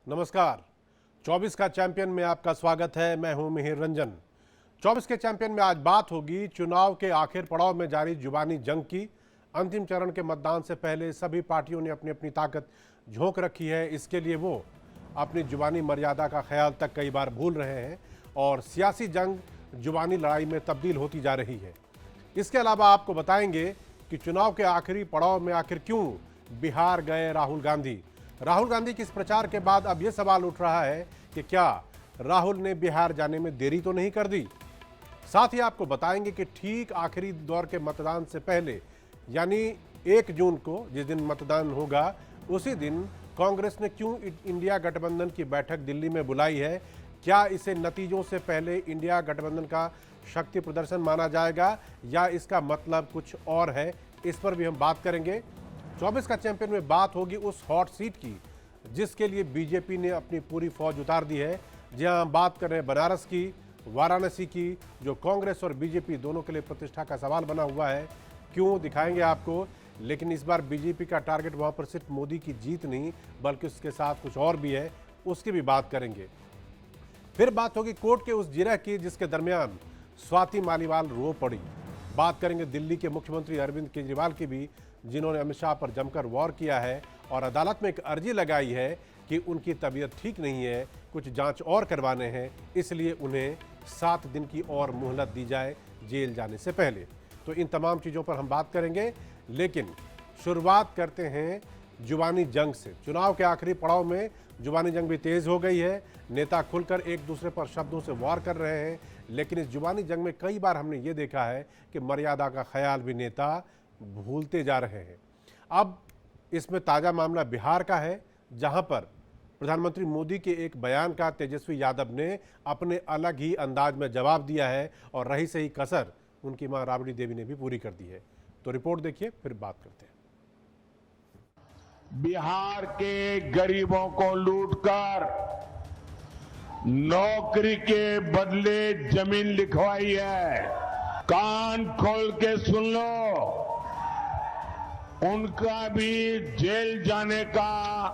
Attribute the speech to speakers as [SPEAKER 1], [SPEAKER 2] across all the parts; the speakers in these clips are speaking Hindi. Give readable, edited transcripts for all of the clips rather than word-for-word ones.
[SPEAKER 1] नमस्कार। 24 का चैंपियन में आपका स्वागत है। मैं हूं मिहिर रंजन। 24 के चैंपियन में आज बात होगी चुनाव के आखिर पड़ाव में जारी जुबानी जंग की। अंतिम चरण के मतदान से पहले सभी पार्टियों ने अपनी अपनी ताकत झोंक रखी है। इसके लिए वो अपनी जुबानी मर्यादा का ख्याल तक कई बार भूल रहे हैं और सियासी जंग जुबानी लड़ाई में तब्दील होती जा रही है। इसके अलावा आपको बताएंगे कि चुनाव के आखिरी पड़ाव में आखिर क्यों बिहार गए राहुल गांधी। राहुल गांधी के इस प्रचार के बाद अब यह सवाल उठ रहा है कि क्या राहुल ने बिहार जाने में देरी तो नहीं कर दी। साथ ही आपको बताएंगे कि ठीक आखिरी दौर के मतदान से पहले यानी 1 जून को जिस दिन मतदान होगा उसी दिन कांग्रेस ने क्यों इंडिया गठबंधन की बैठक दिल्ली में बुलाई है। क्या इसे नतीजों से पहले इंडिया गठबंधन का शक्ति प्रदर्शन माना जाएगा या इसका मतलब कुछ और है, इस पर भी हम बात करेंगे। 24 का चैंपियन में बात होगी उस हॉट सीट की जिसके लिए बीजेपी ने अपनी पूरी फौज उतार दी है। जहां हम बात कर रहे हैं बनारस की, वाराणसी की, जो कांग्रेस और बीजेपी दोनों के लिए प्रतिष्ठा का सवाल बना हुआ है। क्यों दिखाएंगे आपको, लेकिन इस बार बीजेपी का टारगेट वहां पर सिर्फ मोदी की जीत नहीं बल्कि उसके साथ कुछ और भी है, उसकी भी बात करेंगे। फिर बात होगी कोर्ट के उस जिरह की जिसके दरमियान स्वाति मालीवाल रो पड़ी। बात करेंगे दिल्ली के मुख्यमंत्री अरविंद केजरीवाल की भी, जिन्होंने अमित शाह पर जमकर वार किया है और अदालत में एक अर्जी लगाई है कि उनकी तबीयत ठीक नहीं है, कुछ जांच और करवाने हैं, इसलिए उन्हें 7 दिन की और मोहलत दी जाए जेल जाने से पहले। तो इन तमाम चीज़ों पर हम बात करेंगे, लेकिन शुरुआत करते हैं जुबानी जंग से। चुनाव के आखिरी पड़ाव में जुबानी जंग भी तेज़ हो गई है। नेता खुलकर एक दूसरे पर शब्दों से वार कर रहे हैं, लेकिन इस जुबानी जंग में कई बार हमने ये देखा है कि मर्यादा का ख्याल भी नेता भूलते जा रहे हैं। अब इसमें ताज़ा मामला बिहार का है, जहां पर प्रधानमंत्री मोदी के एक बयान का तेजस्वी यादव ने अपने अलग ही अंदाज में जवाब दिया है और रही सही कसर उनकी मां राबड़ी देवी ने भी पूरी कर दी है। तो रिपोर्ट देखिए, फिर बात करते हैं।
[SPEAKER 2] बिहार के गरीबों को लूटकर नौकरी के बदले जमीन लिखवाई है। कान खोल के सुन लो, उनका भी जेल जाने का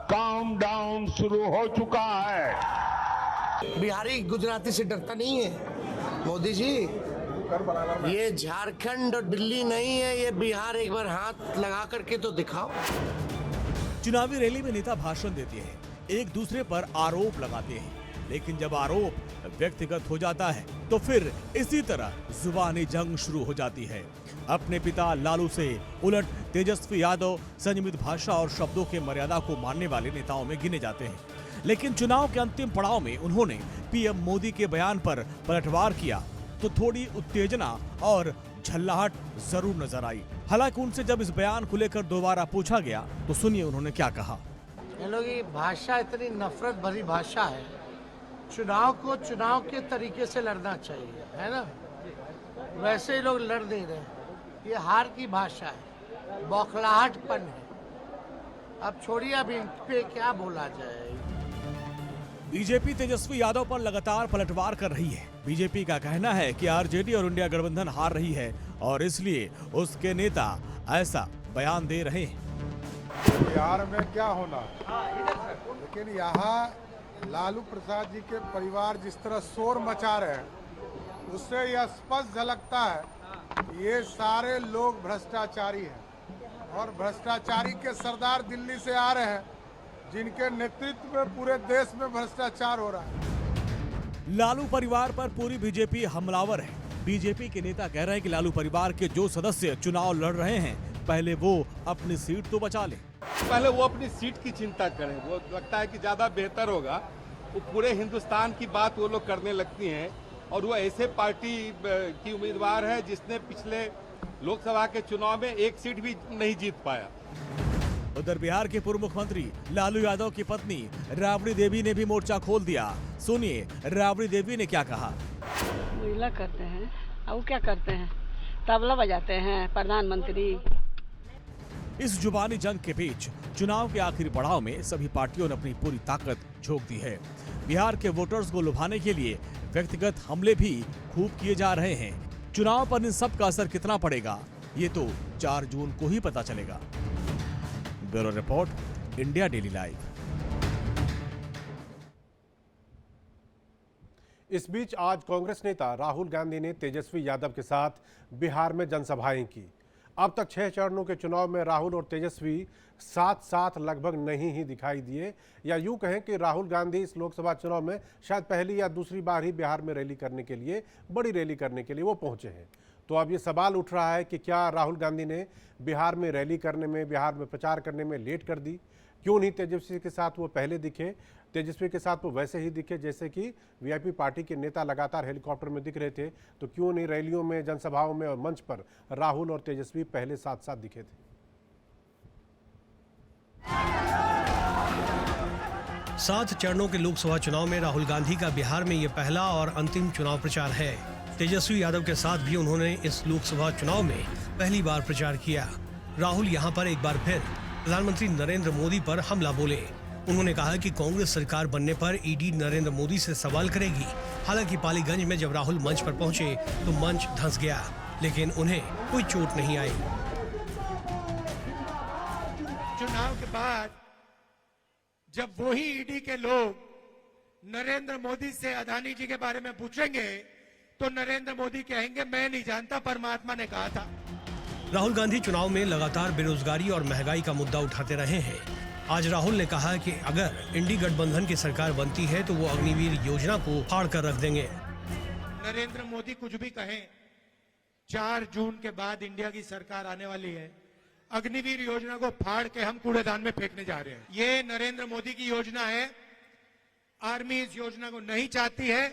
[SPEAKER 2] काउंटडाउन शुरू हो चुका है।
[SPEAKER 3] बिहारी गुजराती से डरता नहीं है मोदी जी। ये झारखंड और दिल्ली नहीं है, ये बिहार। एक बार हाथ लगा करके तो दिखाओ।
[SPEAKER 4] चुनावी रैली में नेता भाषण देते हैं, एक दूसरे पर आरोप लगाते हैं, लेकिन जब आरोप व्यक्तिगत हो जाता है तो फिर इसी तरह जुबानी जंग शुरू हो जाती है। अपने पिता लालू से उलट तेजस्वी यादव संयमित भाषा और शब्दों के मर्यादा को मानने वाले नेताओं में गिने जाते हैं, लेकिन चुनाव के अंतिम पड़ाव में उन्होंने पीएम मोदी के बयान पर पलटवार किया तो थोड़ी उत्तेजना और झल्लाहट जरूर नजर आई। हालांकि उनसे जब इस बयान को लेकर दोबारा पूछा गया तो सुनिए उन्होंने क्या कहा।
[SPEAKER 3] ये लोग ये भाषा इतनी नफरत भरी भाषा है। चुनाव को चुनाव के तरीके से लड़ना चाहिए, है ना। वैसे ही लोग लड़ नहीं रहे। ये हार की भाषा है, बौखलाहटपन है। अब छोड़िए, अब इन पे क्या बोला जाए।
[SPEAKER 4] बीजेपी तेजस्वी यादव पर लगातार पलटवार कर रही है। बीजेपी का कहना है कि आरजेडी और इंडिया गठबंधन हार रही है और इसलिए उसके नेता ऐसा बयान दे रहे हैं।
[SPEAKER 5] बिहार में क्या होना, लेकिन यहाँ लालू प्रसाद जी के परिवार जिस तरह शोर मचा रहे हैं उससे यह स्पष्ट झलकता है कि ये सारे लोग भ्रष्टाचारी हैं और भ्रष्टाचारी के सरदार दिल्ली से आ रहे हैं, जिनके नेतृत्व में पूरे देश में भ्रष्टाचार हो रहा है।
[SPEAKER 4] लालू परिवार पर पूरी बीजेपी हमलावर है। बीजेपी के नेता कह रहे हैं कि लालू परिवार के जो सदस्य चुनाव लड़ रहे हैं पहले वो अपनी सीट तो बचा ले।
[SPEAKER 6] पहले वो अपनी सीट की चिंता करें, वो लगता है कि ज़्यादा बेहतर होगा। वो पूरे हिंदुस्तान की बात वो लोग करने लगती हैं और वो ऐसे पार्टी की उम्मीदवार है जिसने पिछले लोकसभा के चुनाव में एक सीट भी नहीं जीत पाया।
[SPEAKER 4] उधर बिहार के पूर्व मुख्यमंत्री लालू यादव की पत्नी राबड़ी देवी ने भी मोर्चा खोल दिया। सुनिए राबड़ी देवी ने क्या कहा।
[SPEAKER 7] महिला करते हैं और वो क्या करते हैं, तबला बजाते हैं प्रधानमंत्री।
[SPEAKER 4] इस जुबानी जंग के बीच चुनाव के आखिरी पड़ाव में सभी पार्टियों ने अपनी पूरी ताकत झोंक दी है। बिहार के वोटर्स को लुभाने के लिए व्यक्तिगत हमले भी खूब किए जा रहे हैं। चुनाव पर इन सब का असर कितना पड़ेगा ये तो 4 जून को ही पता चलेगा। Bureau report, India daily live.
[SPEAKER 1] इस बीच आज कांग्रेस नेता राहुल गांधी ने तेजस्वी यादव के साथ बिहार में जनसभाएं की। अब तक 6 चरणों के चुनाव में राहुल और तेजस्वी साथ साथ लगभग नहीं ही दिखाई दिए, या यूं कहें कि राहुल गांधी इस लोकसभा चुनाव में शायद पहली या दूसरी बार ही बिहार में रैली करने के लिए, बड़ी रैली करने के लिए वो पहुंचे हैं। तो अब ये सवाल उठ रहा है कि क्या राहुल गांधी ने बिहार में रैली करने में, बिहार में प्रचार करने में लेट कर दी? क्यों नहीं तेजस्वी के साथ वो पहले दिखे? तेजस्वी के साथ वो वैसे ही दिखे जैसे कि वीआईपी पार्टी के नेता लगातार हेलीकॉप्टर में दिख रहे थे, तो क्यों नहीं रैलियों में, जनसभाओं में और मंच पर राहुल और तेजस्वी पहले साथ साथ दिखे थे?
[SPEAKER 8] 7 चरणों के लोकसभा चुनाव में राहुल गांधी का बिहार में ये पहला और अंतिम चुनाव प्रचार है। तेजस्वी यादव के साथ भी उन्होंने इस लोकसभा चुनाव में पहली बार प्रचार किया। राहुल यहां पर एक बार फिर प्रधानमंत्री नरेंद्र मोदी पर हमला बोले। उन्होंने कहा कि कांग्रेस सरकार बनने पर ईडी नरेंद्र मोदी से सवाल करेगी। हालांकि पालीगंज में जब राहुल मंच पर पहुंचे तो मंच धंस गया, लेकिन उन्हें कोई चोट नहीं आई।
[SPEAKER 9] चुनाव के बाद जब वही ईडी के लोग नरेंद्र मोदी से अदानी जी के बारे में पूछेंगे तो नरेंद्र मोदी कहेंगे मैं नहीं जानता, परमात्मा ने कहा था।
[SPEAKER 8] राहुल गांधी चुनाव में लगातार बेरोजगारी और महंगाई का मुद्दा उठाते रहे हैं। आज राहुल ने कहा कि अगर इंडी गठबंधन की सरकार बनती है तो वो अग्निवीर योजना को फाड़ कर रख देंगे।
[SPEAKER 9] नरेंद्र मोदी कुछ भी कहें, 4 जून के बाद इंडिया की सरकार आने वाली है। अग्निवीर योजना को फाड़ के हम कूड़ेदान में फेंकने जा रहे हैं। ये नरेंद्र मोदी की योजना है। आर्मी इस योजना को नहीं चाहती है,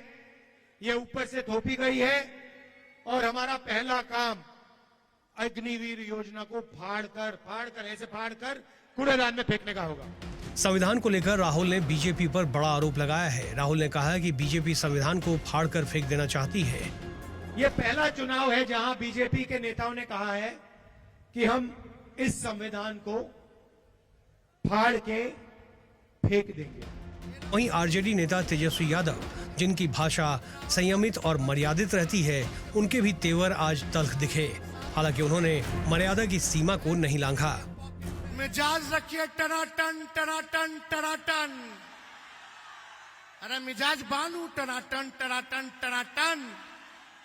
[SPEAKER 9] ये ऊपर से थोपी गई है और हमारा पहला काम अग्निवीर योजना को फाड़ कर कूड़ेदान में फेंकने का होगा।
[SPEAKER 8] संविधान को लेकर राहुल ने बीजेपी पर बड़ा आरोप लगाया है। राहुल ने कहा कि बीजेपी संविधान को फाड़ कर फेंक देना चाहती है।
[SPEAKER 9] ये पहला चुनाव है जहां बीजेपी के नेताओं ने कहा है कि हम इस संविधान को फाड़ के फेंक देंगे।
[SPEAKER 8] वहीं आरजेडी नेता तेजस्वी यादव, जिनकी भाषा संयमित और मर्यादित रहती है, उनके भी तेवर आज तल्ख दिखे। हालांकि उन्होंने मर्यादा की सीमा को नहीं लांघा।
[SPEAKER 9] मिजाज रखिए टनाटन टनाटन टनाटन। अरे मिजाज बांधू टनाटन टनाटन टनाटन।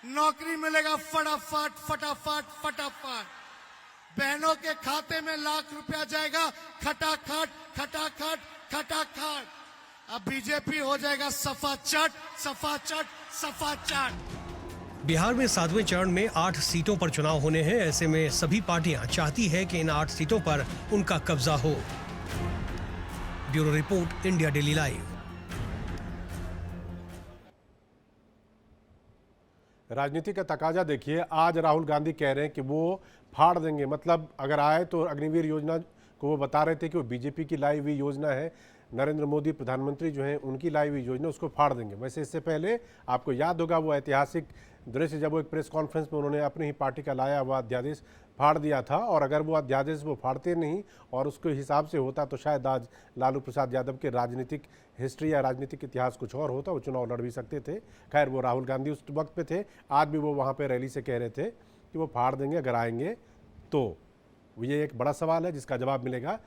[SPEAKER 9] नौकरी मिलेगा फटाफट फटाफट फटाफट। बहनों के खाते में लाख रुपया जाएगा खटाखट खटाखट खटाखट। अब बीजेपी हो जाएगा सफा चट सफा चट सफा चट।
[SPEAKER 8] बिहार में 7वें चरण में 8 सीटों पर चुनाव होने हैं। ऐसे में सभी पार्टियां चाहती है कि इन 8 सीटों पर उनका कब्जा हो। Bureau report, India daily live.
[SPEAKER 1] राजनीति का तकाजा देखिए। आज राहुल गांधी कह रहे हैं कि वो फाड़ देंगे, मतलब अगर आए तो अग्निवीर योजना को वो बता रहे थे कि वो बीजेपी की लाई हुई योजना है, नरेंद्र मोदी प्रधानमंत्री जो हैं उनकी लाई हुई योजना, उसको फाड़ देंगे। वैसे इससे पहले आपको याद होगा वो ऐतिहासिक दृश्य जब वो एक प्रेस कॉन्फ्रेंस में उन्होंने अपनी ही पार्टी का लाया हुआ अध्यादेश फाड़ दिया था, और अगर वो अध्यादेश वो फाड़ते नहीं और उसके हिसाब से होता तो शायद आज लालू प्रसाद यादव के राजनीतिक हिस्ट्री या राजनीतिक इतिहास कुछ और होता, वो चुनाव लड़ भी सकते थे। खैर वो राहुल गांधी उस वक्त पे थे, आज भी वो वहाँ पर रैली से कह रहे थे कि वो फाड़ देंगे अगर आएंगे तो। ये एक बड़ा सवाल है जिसका जवाब मिलेगा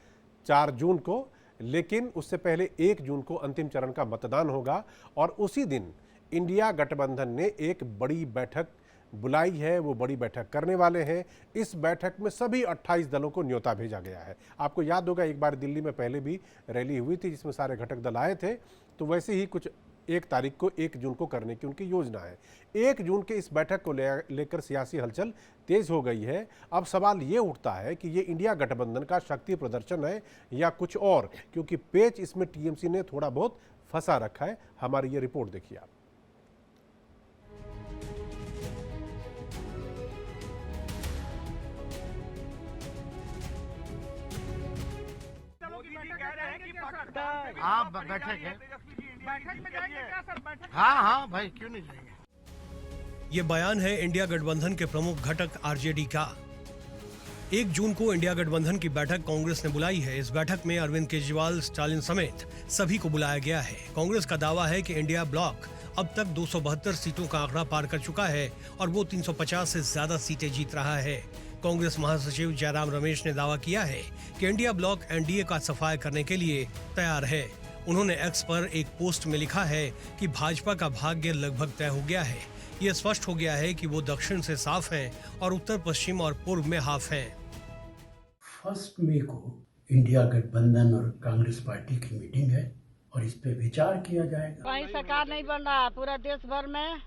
[SPEAKER 1] 4 जून को, लेकिन उससे पहले 1 जून को अंतिम चरण का मतदान होगा और उसी दिन इंडिया गठबंधन ने एक बड़ी बैठक बुलाई है, वो बड़ी बैठक करने वाले हैं। इस बैठक में सभी 28 दलों को न्योता भेजा गया है। आपको याद होगा एक बार दिल्ली में पहले भी रैली हुई थी जिसमें सारे घटक दल आए थे, तो वैसे ही कुछ 1 तारीख को 1 जून को करने की उनकी योजना है। 1 जून के इस बैठक को लेकर सियासी हलचल तेज हो गई है। अब सवाल ये उठता है कि ये इंडिया गठबंधन का शक्ति प्रदर्शन है या कुछ और, क्योंकि पेच इसमें टीएमसी ने थोड़ा बहुत फंसा रखा है। हमारी ये रिपोर्ट देखिए आप।
[SPEAKER 3] आप बैठक है, बैठक में जाएंगे क्या सर? बैठक, हाँ भाई क्यों नहीं जाएंगे।
[SPEAKER 8] ये बयान है इंडिया गठबंधन के प्रमुख घटक आरजेडी का। 1 जून को इंडिया गठबंधन की बैठक कांग्रेस ने बुलाई है। इस बैठक में अरविंद केजरीवाल, स्टालिन समेत सभी को बुलाया गया है। कांग्रेस का दावा है कि इंडिया ब्लॉक अब तक 272 सीटों का आंकड़ा पार कर चुका है और वो 350 से ज्यादा सीटें जीत रहा है। कांग्रेस महासचिव जयराम रमेश ने दावा किया है कि इंडिया ब्लॉक एनडीए का सफाया करने के लिए तैयार है। उन्होंने एक्स पर एक पोस्ट में लिखा है कि भाजपा का भाग्य लगभग तय हो गया है। ये स्पष्ट हो गया है कि वो दक्षिण से साफ हैं और उत्तर पश्चिम और पूर्व में हाफ हैं।
[SPEAKER 10] 1 मई को इंडिया गठबंधन और कांग्रेस पार्टी की मीटिंग है और इस पे विचार किया जाएगा।
[SPEAKER 7] कहीं सरकार नहीं बन रहा, पूरा देश भर में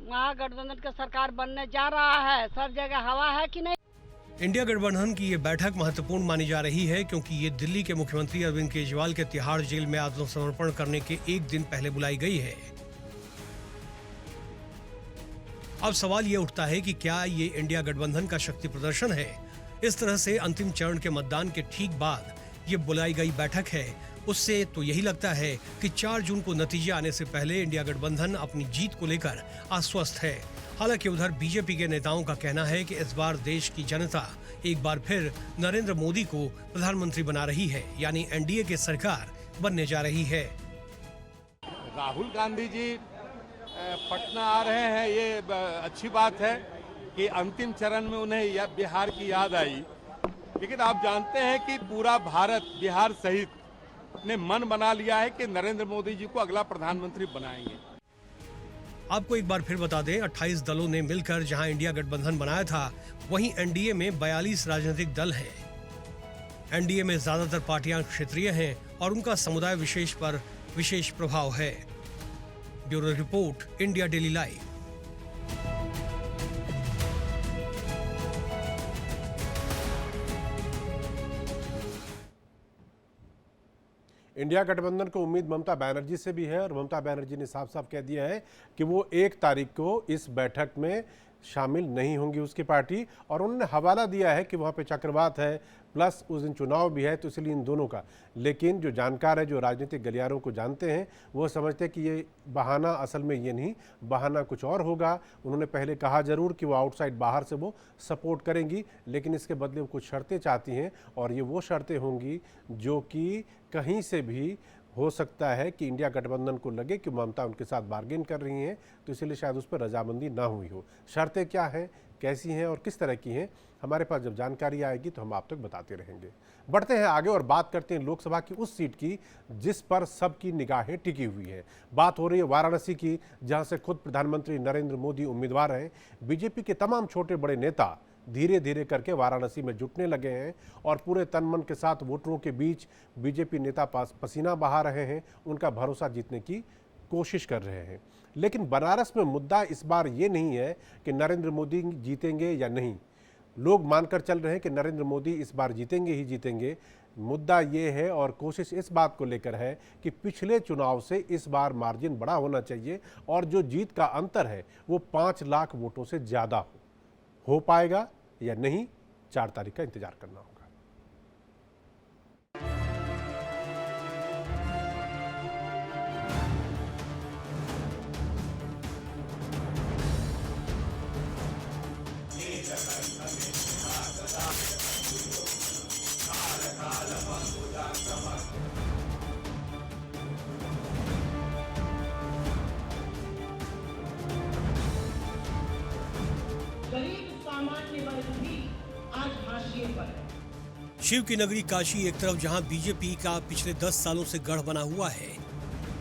[SPEAKER 7] महागठबंधन का सरकार बनने जा रहा है। सब जगह हवा है कि नहीं।
[SPEAKER 8] इंडिया गठबंधन की ये बैठक महत्वपूर्ण मानी जा रही है क्योंकि ये दिल्ली के मुख्यमंत्री अरविंद केजरीवाल के तिहाड़ जेल में आत्मसमर्पण करने के एक दिन पहले बुलाई गई है। अब सवाल ये उठता है कि क्या ये इंडिया गठबंधन का शक्ति प्रदर्शन है? इस तरह से अंतिम चरण के मतदान के ठीक बाद ये बुलाई गई बैठक है। उससे तो यही लगता है कि 4 जून को नतीजे आने से पहले इंडिया गठबंधन अपनी जीत को लेकर आश्वस्त है। हालांकि उधर बीजेपी के नेताओं का कहना है कि इस बार देश की जनता एक बार फिर नरेंद्र मोदी को प्रधानमंत्री बना रही है, यानी एनडीए की सरकार बनने जा रही है।
[SPEAKER 6] राहुल गांधी जी पटना आ रहे हैं, ये अच्छी बात है कि अंतिम चरण में उन्हें बिहार की याद आई। लेकिन आप जानते हैं कि पूरा भारत, बिहार सहित, ने मन बना लिया है कि नरेंद्र मोदी जी को अगला प्रधानमंत्री बनाएंगे।
[SPEAKER 8] आपको एक बार फिर बता दें, 28 दलों ने मिलकर जहां इंडिया गठबंधन बनाया था, वहीं एनडीए में 42 राजनीतिक दल हैं। एनडीए में ज्यादातर पार्टियां क्षेत्रीय हैं और उनका समुदाय विशेष पर विशेष प्रभाव है। Bureau report, India daily live.
[SPEAKER 1] India गठबंधन को उम्मीद ममता बनर्जी से भी है और ममता बनर्जी ने साफ साफ कह दिया है कि वो 1 तारीख को इस बैठक में शामिल नहीं होंगी उसकी पार्टी। और उन्होंने हवाला दिया है कि वहाँ पे चक्रवात है, प्लस उस दिन चुनाव भी है, तो इसलिए इन दोनों का। लेकिन जो जानकार है, जो राजनीतिक गलियारों को जानते हैं, वो समझते हैं कि ये बहाना असल में ये नहीं, बहाना कुछ और होगा। उन्होंने पहले कहा जरूर कि वो आउटसाइड, बाहर से वो सपोर्ट करेंगी, लेकिन इसके बदले वो कुछ शर्तें चाहती हैं और ये वो शर्तें होंगी जो कि कहीं से भी हो सकता है कि इंडिया गठबंधन को लगे कि ममता उनके साथ बार्गेन कर रही हैं, तो इसलिए शायद उस पर रजामंदी ना हुई हो। शर्तें क्या हैं, कैसी हैं और किस तरह की हैं, हमारे पास जब जानकारी आएगी तो हम आप तक बताते रहेंगे। बढ़ते हैं आगे और बात करते हैं लोकसभा की उस सीट की जिस पर सबकी निगाहें टिकी हुई हैं। बात हो रही है वाराणसी की, जहां से खुद प्रधानमंत्री नरेंद्र मोदी उम्मीदवार हैं। बीजेपी के तमाम छोटे बड़े नेता धीरे धीरे करके वाराणसी में जुटने लगे हैं और पूरे तन मन के साथ वोटरों के बीच बीजेपी नेता पास पसीना बहा रहे हैं, उनका भरोसा जीतने की कोशिश कर रहे हैं। लेकिन बनारस में मुद्दा इस बार ये नहीं है कि नरेंद्र मोदी जीतेंगे या नहीं। लोग मानकर चल रहे हैं कि नरेंद्र मोदी इस बार जीतेंगे ही जीतेंगे। मुद्दा ये है और कोशिश इस बात को लेकर है कि पिछले चुनाव से इस बार मार्जिन बड़ा होना चाहिए और जो जीत का अंतर है वो 5 लाख वोटों से ज़्यादा हो पाएगा या नहीं, 4 तारीख का इंतजार करना होगा।
[SPEAKER 8] शिव की नगरी काशी एक तरफ जहां बीजेपी का पिछले 10 सालों से गढ़ बना हुआ है,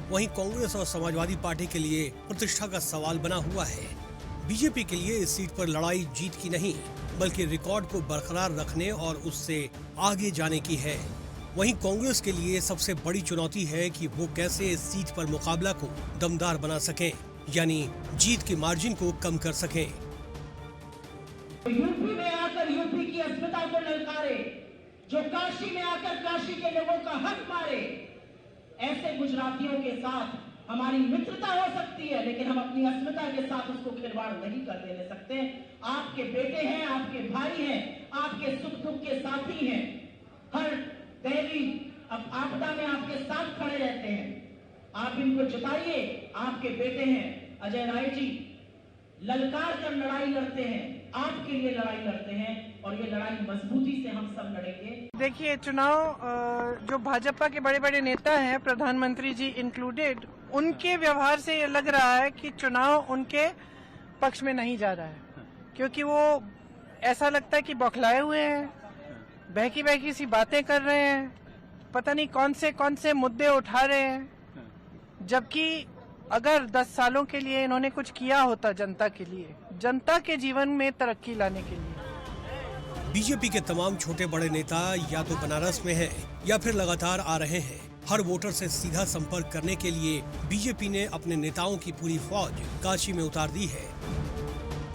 [SPEAKER 8] वहीं कांग्रेस और समाजवादी पार्टी के लिए प्रतिष्ठा का सवाल बना हुआ है। बीजेपी के लिए इस सीट पर लड़ाई जीत की नहीं, बल्कि रिकॉर्ड को बरकरार रखने और उससे आगे जाने की है। वहीं कांग्रेस के लिए सबसे बड़ी चुनौती है कि वो कैसे इस सीट पर मुकाबला को दमदार बना सकें, यानी जीत के मार्जिन को कम कर सकें।
[SPEAKER 11] यूपी में आकर यूपी की अस्मिता को ललकारे, जो काशी में आकर काशी के लोगों का हक मारे, ऐसे गुजरातियों के साथ हमारी मित्रता हो सकती है, लेकिन हम अपनी अस्मिता के साथ उसको खिलवाड़ नहीं कर देने सकते। आपके बेटे हैं, आपके भाई हैं, आपके सुख दुख के साथी हैं, हर दहली अब आपदा में आपके साथ खड़े रहते हैं। आप इनको जिताइए। आपके बेटे हैं अजय राय जी, ललकार कर लड़ाई लड़ते हैं, आपके लिए लड़ाई लड़ते हैं और ये लड़ाई मजबूती से हम सब लड़ेंगे।
[SPEAKER 12] देखिए, चुनाव जो भाजपा के बड़े बड़े नेता हैं, प्रधानमंत्री जी इंक्लूडेड, उनके व्यवहार से ये लग रहा है कि चुनाव उनके पक्ष में नहीं जा रहा है, क्योंकि वो ऐसा लगता है कि बौखलाए हुए हैं, बहकी बहकी सी बातें कर रहे हैं पता नहीं कौन से मुद्दे उठा रहे हैं, जबकि अगर 10 सालों के लिए इन्होंने कुछ किया होता जनता के लिए, जनता के जीवन में तरक्की लाने के लिए।
[SPEAKER 8] बीजेपी के तमाम छोटे बड़े नेता या तो बनारस में हैं या फिर लगातार आ रहे हैं। हर वोटर से सीधा संपर्क करने के लिए बीजेपी ने अपने नेताओं की पूरी फौज काशी में उतार दी है।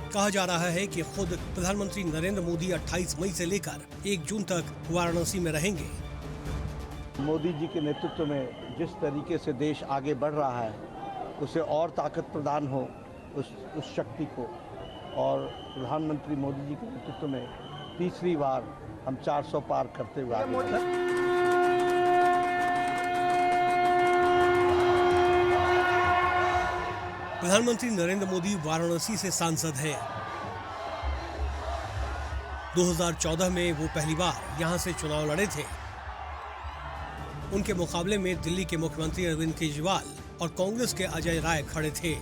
[SPEAKER 8] कहा जा रहा है कि खुद प्रधानमंत्री नरेंद्र मोदी 28 मई से लेकर 1 जून तक वाराणसी में रहेंगे।
[SPEAKER 13] मोदी जी के नेतृत्व में जिस तरीके से देश आगे बढ़ रहा है, उसे और ताकत प्रदान हो उस शक्ति को, और प्रधानमंत्री मोदी जी के नेतृत्व में तीसरी बार हम 400 पार करते हुए आगे बढ़े।
[SPEAKER 8] प्रधानमंत्री नरेंद्र मोदी वाराणसी से सांसद हैं। 2014 में वो पहली बार यहां से चुनाव लड़े थे। उनके मुकाबले में दिल्ली के मुख्यमंत्री अरविंद केजरीवाल और कांग्रेस के अजय राय खड़े थे।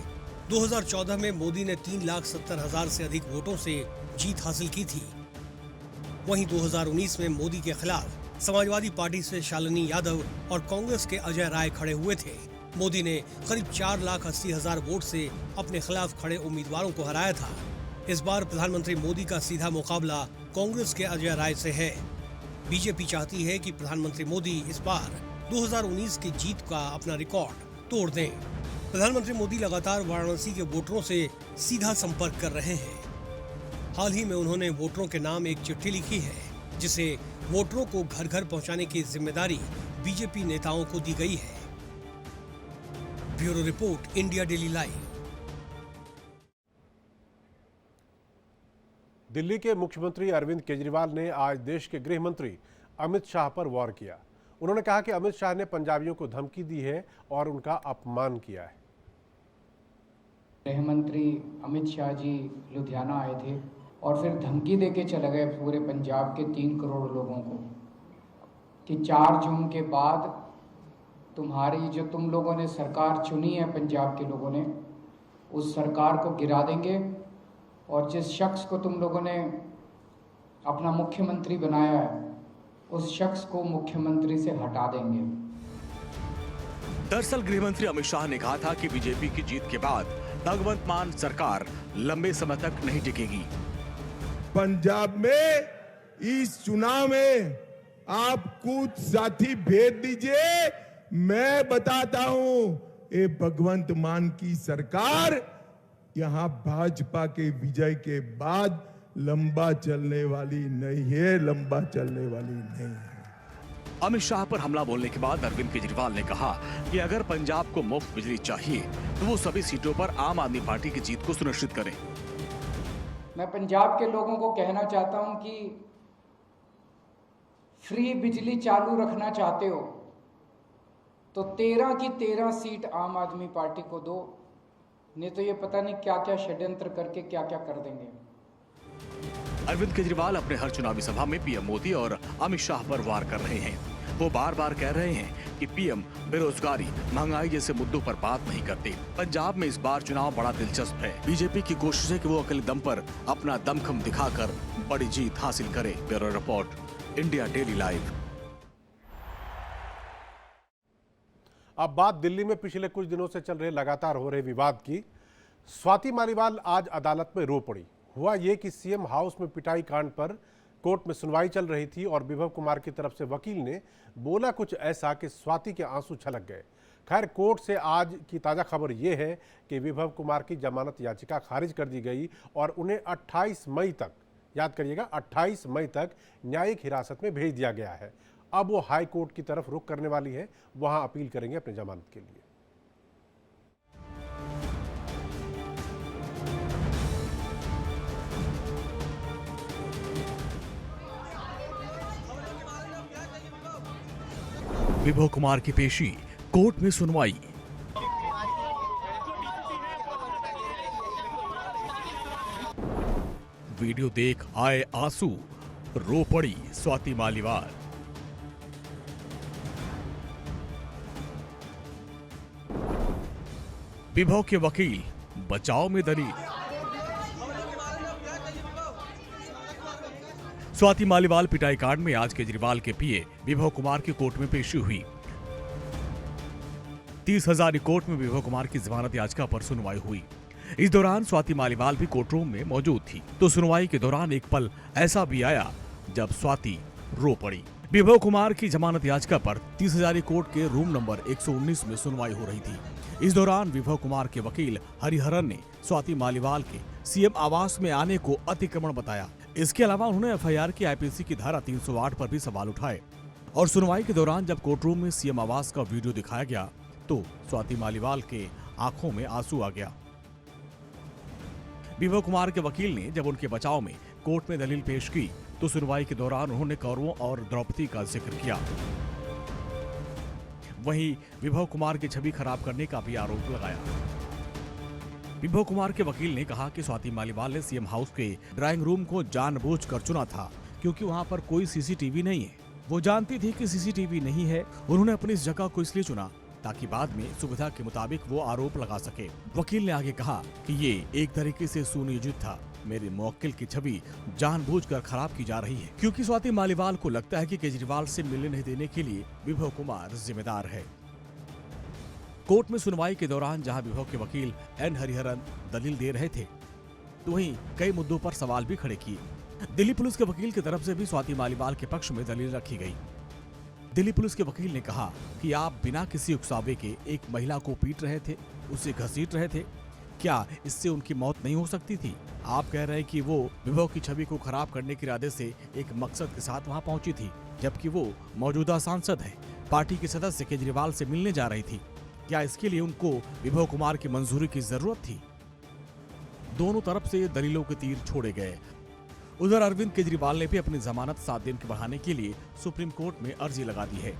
[SPEAKER 8] 2014 में मोदी ने 3,70,000 से अधिक वोटों से जीत हासिल की थी। वहीं 2019 में मोदी के खिलाफ समाजवादी पार्टी से शालिनी यादव और कांग्रेस के अजय राय खड़े हुए थे। मोदी ने करीब 4,80,000 वोट से अपने खिलाफ खड़े उम्मीदवारों को हराया था। इस बार प्रधानमंत्री मोदी का सीधा मुकाबला कांग्रेस के अजय राय से है। बीजेपी चाहती है कि प्रधानमंत्री मोदी इस बार 2019 की जीत का अपना रिकॉर्ड तोड़ दें। प्रधानमंत्री मोदी लगातार वाराणसी के वोटरों से सीधा संपर्क कर रहे हैं। हाल ही में उन्होंने वोटरों के नाम एक चिट्ठी लिखी है, जिसे वोटरों को घर घर पहुंचाने की जिम्मेदारी बीजेपी नेताओं को दी गई है। Bureau report, India daily live.
[SPEAKER 1] Delhi के मुख्यमंत्री अरविंद केजरीवाल ने आज देश के गृह मंत्री अमित शाह पर वार किया। उन्होंने कहा कि अमित शाह ने पंजाबियों को धमकी दी है और उनका अपमान किया है।
[SPEAKER 14] गृह मंत्री अमित शाह जी लुधियाना आए थे और फिर धमकी देके चले गए पूरे पंजाब के 3 करोड़ लोगों को कि 4 जून के बाद तुम्हारी जो तुम लोगों ने सरकार चुनी है, पंजाब के लोगों ने, उस सरकार को गिरा देंगे और जिस शख्स को तुम लोगों ने अपना मुख्यमंत्री बनाया है, उस शख्स को मुख्यमंत्री से हटा देंगे।
[SPEAKER 4] दरअसल गृहमंत्री अमित शाह ने कहा था कि बीजेपी की जीत के बाद भगवंत मान सरकार लंबे समय तक नहीं टिकेगी।
[SPEAKER 2] पंजाब में इस चुनाव में आप कुछ साथी भेज दीजिए, मैं बताता हूं, ये भगवंत मान की सरकार यहां भाजपा के विजय के बाद लंबा चलने वाली नहीं है, लंबा चलने वाली नहीं है।
[SPEAKER 4] अमित शाह पर हमला बोलने के बाद अरविंद केजरीवाल ने कहा कि अगर पंजाब को मुफ्त बिजली चाहिए तो वो सभी सीटों पर आम आदमी पार्टी की जीत को सुनिश्चित करें।
[SPEAKER 14] मैं पंजाब के लोगों को कहना चाहता हूं कि फ्री बिजली चालू रखना चाहते हो तो 13 की 13 सीट आम आदमी पार्टी को दो, नहीं तो ये पता नहीं क्या क्या षड्यंत्र करके क्या क्या कर देंगे।
[SPEAKER 4] अरविंद केजरीवाल अपने हर चुनावी सभा में पीएम मोदी और अमित शाह पर वार कर रहे हैं। वो बार बार कह रहे हैं कि पीएम बेरोजगारी, महंगाई जैसे मुद्दों पर बात नहीं करते। पंजाब में इस बार चुनाव बड़ा दिलचस्प है। बीजेपी की कोशिश है कि वो अकेले दम पर अपना दमखम दिखाकर बड़ी जीत हासिल करे। Bureau report, India daily live.
[SPEAKER 1] अब बात दिल्ली में पिछले कुछ दिनों से चल रहे लगातार हो रहे विवाद की। स्वाति मालीवाल आज अदालत में रो पड़ी। हुआ ये कि सीएम हाउस में पिटाई कांड पर कोर्ट में सुनवाई चल रही थी और विभव कुमार की तरफ से वकील ने बोला कुछ ऐसा कि स्वाति के आंसू छलक गए। खैर, कोर्ट से आज की ताज़ा खबर यह है कि विभव कुमार की जमानत याचिका खारिज कर दी गई और उन्हें 28 मई तक, याद करिएगा 28 मई तक न्यायिक हिरासत में भेज दिया गया है। अब वो हाई कोर्ट की तरफ रुख करने वाली है, वहां अपील करेंगे अपनी जमानत के लिए।
[SPEAKER 4] विभव कुमार की पेशी, कोर्ट में सुनवाई। वीडियो देख आए आंसू, रो पड़ी स्वाति मालीवाल। विभव के वकील बचाव में दलील। स्वाति मालीवाल पिटाई कांड में आज केजरीवाल के पीए विभव कुमार की कोर्ट में पेशी हुई। 30,000 कोर्ट में विभव कुमार की जमानत याचिका पर सुनवाई हुई। इस दौरान स्वाति मालीवाल भी कोर्ट रूम में मौजूद थी, तो सुनवाई के दौरान एक पल ऐसा भी आया जब स्वाति रो पड़ी। विभव कुमार की जमानत याचिका पर 30,000 कोर्ट के रूम नंबर 119 में सुनवाई हो रही थी। इस दौरान विभव कुमार के वकील हरिहरन ने स्वाति मालीवाल के सीएम आवास में आने को अतिक्रमण बताया। इसके अलावा उन्होंने एफआईआर की आईपीसी की धारा 308 पर भी सवाल उठाए। और सुनवाई के दौरान जब कोर्ट रूम में सीएम आवास का वीडियो दिखाया गया तो स्वाति मालीवाल के आंखों में आंसू आ गया। विभव कुमार के वकील ने जब उनके बचाव में कोर्ट में दलील पेश की तो सुनवाई के दौरान उन्होंने कौरवों और द्रौपदी का जिक्र किया। वहीं विभव कुमार की छवि खराब करने का भी आरोप लगाया। विभव कुमार के वकील ने कहा कि स्वाति मालीवाल ने सीएम हाउस के ड्राइंग रूम को जानबूझकर चुना था क्योंकि वहां पर कोई सीसीटीवी नहीं है। वो जानती थी कि सीसीटीवी नहीं है। उन्होंने अपनी इस जगह को इसलिए चुना ताकि बाद में सुविधा के मुताबिक वो आरोप लगा सके। वकील ने आगे कहा कि ये एक तरीके से सुनियोजित था। मेरे मुवक्किल की छवि जानबूझकर खराब की जा रही है क्योंकि स्वाति मालीवाल को लगता है कि केजरीवाल से मिलने नहीं देने के लिए विभव कुमार जिम्मेदार है। कोर्ट में सुनवाई के दौरान जहां विभव के वकील एन हरिहरन दलील दे रहे थे तो वहीं कई मुद्दों पर सवाल भी खड़े किए। दिल्ली पुलिस के वकील की तरफ से भी स्वाति मालीवाल के पक्ष में दलील रखी गई। दिल्ली पुलिस के वकील ने कहा कि आप बिना किसी उकसावे के एक महिला को पीट रहे थे, उसे घसीट रहे थे, क्या इससे उनकी मौत नहीं हो सकती थी? आप कह रहे हैं कि वो विभव की छवि को खराब करने के इरादे से एक मकसद के साथ वहां पहुंची थी, जबकि वो मौजूदा सांसद है, पार्टी के सदस्य केजरीवाल से मिलने जा रही थी। क्या इसके लिए उनको विभव कुमार की मंजूरी की जरूरत थी? दोनों तरफ से दलीलों के तीर छोड़े गए। उधर अरविंद केजरीवाल ने भी अपनी जमानत 7 दिन की बढ़ाने के लिए सुप्रीम कोर्ट में अर्जी लगा दी है।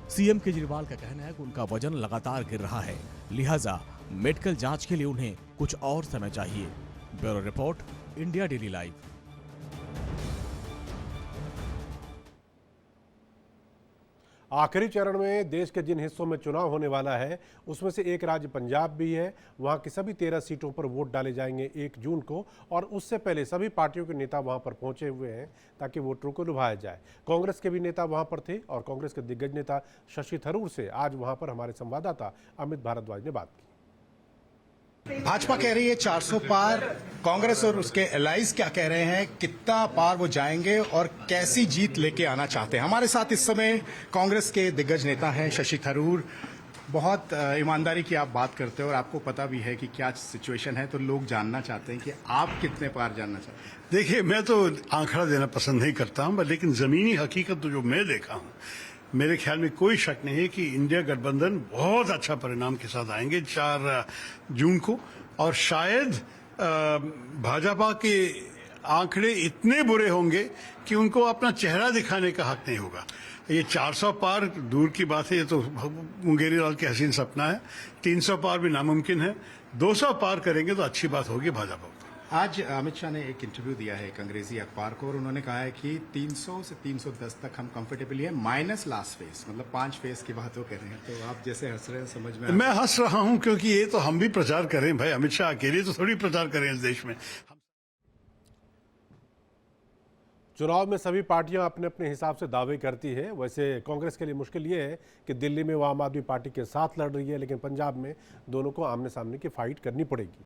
[SPEAKER 4] सीएम केजरीवाल का कहना है कि उनका वजन लगातार गिर रहा है, लिहाजा मेडिकल जांच के लिए उन्हें कुछ और समय चाहिए। Bureau report, India daily live.
[SPEAKER 1] आखिरी चरण में देश के जिन हिस्सों में चुनाव होने वाला है उसमें से एक राज्य पंजाब भी है। वहां की सभी 13 सीटों पर वोट डाले जाएंगे 1 जून को और उससे पहले सभी पार्टियों के नेता वहां पर पहुंचे हुए हैं ताकि वोटरों को लुभाया जाए। कांग्रेस के भी नेता वहां पर थे और कांग्रेस के दिग्गज नेता शशि थरूर से आज वहां पर हमारे संवाददाता अमित भारद्वाज ने बात की।
[SPEAKER 15] भाजपा कह रही है 400 पार, कांग्रेस और उसके एलाइज क्या कह रहे हैं, कितना पार वो जाएंगे और कैसी जीत लेके आना चाहते हैं। हमारे साथ इस समय कांग्रेस के दिग्गज नेता हैं शशि थरूर। बहुत ईमानदारी की आप बात करते हो और आपको पता भी है कि क्या सिचुएशन है, तो लोग जानना चाहते हैं कि आप कितने पार जानना चाहते हैं।
[SPEAKER 16] देखिए, मैं तो आंकड़ा देना पसंद नहीं करता हूं, लेकिन जमीनी हकीकत तो जो मैं देखा हूं, मेरे ख्याल में कोई शक नहीं है कि इंडिया गठबंधन बहुत अच्छा परिणाम के साथ आएंगे 4 जून को। और शायद भाजपा के आंकड़े इतने बुरे होंगे कि उनको अपना चेहरा दिखाने का हक नहीं होगा। ये 400 पार दूर की बात है, ये तो मुंगेरी लाल के हसीन सपना है। 300 पार भी नामुमकिन है। 200 पार करेंगे तो अच्छी बात होगी भाजपा को।
[SPEAKER 15] आज अमित शाह ने एक इंटरव्यू दिया है एक अंग्रेजी अखबार को और उन्होंने कहा है कि 300 से 310 तक हम कंफर्टेबली हैं, माइनस लास्ट फेज, मतलब 5 फेज की बात वो कर रहे हैं। तो आप जैसे हंस रहे हैं, समझ में
[SPEAKER 16] मैं हंस रहा हूं क्योंकि ये तो हम भी प्रचार करें भाई। अमित शाह अकेले तो थोड़ी प्रचार करें इस देश में।
[SPEAKER 1] चुनाव में सभी पार्टियां अपने अपने हिसाब से दावे करती है। वैसे कांग्रेस के लिए मुश्किल ये है कि दिल्ली में वो आम आदमी पार्टी के साथ लड़ रही है, लेकिन पंजाब में दोनों को आमने सामने की फाइट करनी पड़ेगी।